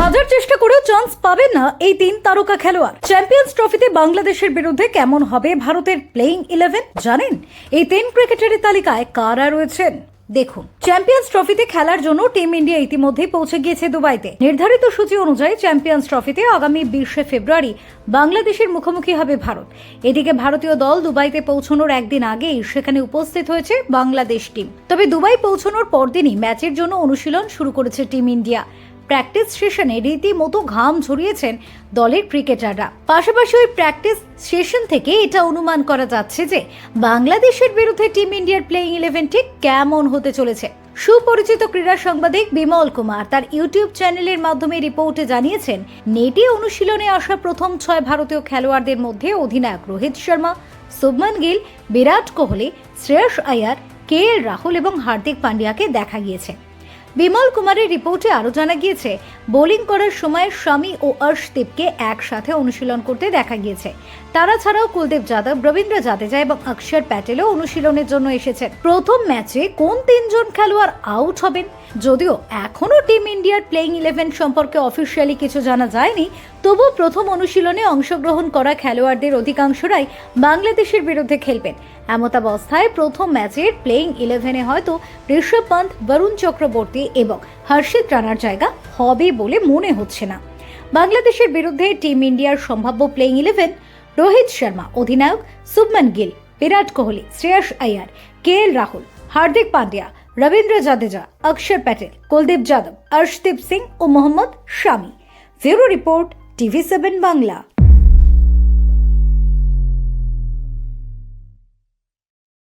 হাজার চেষ্টা করেও চান্স পাবেন না এই তিন তারকা খেলোয়াড়। চ্যাম্পিয়ন্স ট্রফিতে বাংলাদেশের বিরুদ্ধে কেমন হবে ভারতের প্লেইং 11 জানেন? এই তিন ক্রিকেটারের তালিকায় কারা রয়েছেন দেখুন। চ্যাম্পিয়ন্স ট্রফিতে খেলার জন্য টিম ইন্ডিয়া ইতিমধ্যেই পৌঁছে গিয়েছে দুবাইতে। নির্ধারিত সূচি অনুযায়ী চ্যাম্পিয়ন্স ট্রফিতে আগামী 20শে ফেব্রুয়ারি বাংলাদেশের মুখোমুখি হবে ভারত। এদিকে ভারতীয় দল দুবাইতে পৌঁছানোর একদিন আগেই সেখানে উপস্থিত হয়েছে বাংলাদেশ টিম। তবে দুবাই পৌঁছানোর পরদিনই ম্যাচের জন্য অনুশীলন শুরু করেছে টিম ইন্ডিয়া। প্র্যাকটিস সেশনে রীতিমতো ঘাম ঝরিয়েছেন দলের ক্রিকেটাররা। পাশাপাশি ওই প্র্যাকটিস সেশন থেকে এটা অনুমান করা যাচ্ছে যে বাংলাদেশের বিরুদ্ধে টিম ইন্ডিয়ার প্লেইং 11 ঠিক কেমন হতে চলেছে। সুপরিচিত ক্রীড়া সাংবাদিক বিমল কুমার তার ইউটিউব চ্যানেলের মাধ্যমে রিপোর্টে জানিয়েছেন, নেটে অনুশীলনে আসা প্রথম 6 ভারতীয় খেলোয়াড়দের মধ্যে অধিনায়ক রোহিত শর্মা, শুভমান গিল, বিরাট কোহলি, শ্রেয়স আয়ার, কেএল রাহুল এবং হার্দিক পান্ডিয়াকে দেখা গিয়েছে। বিমল কুমারের রিপোর্টে আরও জানা গিয়েছে, বোলিং করার সময় শামি ও অর্শদীপকে একসাথে অনুশীলন করতে দেখা গিয়েছে। তারা ছাড়াও কুলদীপ যাদব, রবীন্দ্র জাদেজা এবং অক্ষর প্যাটেলও অনুশীলনের জন্য এসেছেন। প্রথম ম্যাচে কোন তিনজন খেলোয়াড় আউট হবেন, যদিও এখনও টিম ইন্ডিয়ার প্লেইং 11 সম্পর্কে অফিসিয়ালি কিছু জানা যায়নি, তবু প্রথম অনুশীলনে অংশগ্রহণ করা খেলোয়াড়দের অধিকাংশরাই বাংলাদেশের বিরুদ্ধে খেলবেন। এমতাবস্থায় প্রথম ম্যাচের প্লেইং 11-এ হয়তো ঋষভ পন্থ, বরুণ চক্রবর্তী এবং হর্ষিত রানার জায়গা হবে বলে মনে হচ্ছে না। বাংলাদেশের বিরুদ্ধে টিম ইন্ডিয়ার সম্ভাব্য প্লেইং 11: রোহিত শর্মা অধিনায়ক, শুভমান গিল, বিরাট কোহলি, শ্রেয়স আয়ার, কেএল রাহুল, হার্দিক পান্ডিয়া, রবীন্দ্র জাদেজা, অক্ষর প্যাটেল, কুলদীপ যাদব, অর্শদীপ সিং ও Mohammed Shami. Bureau report, TV7 Bangla.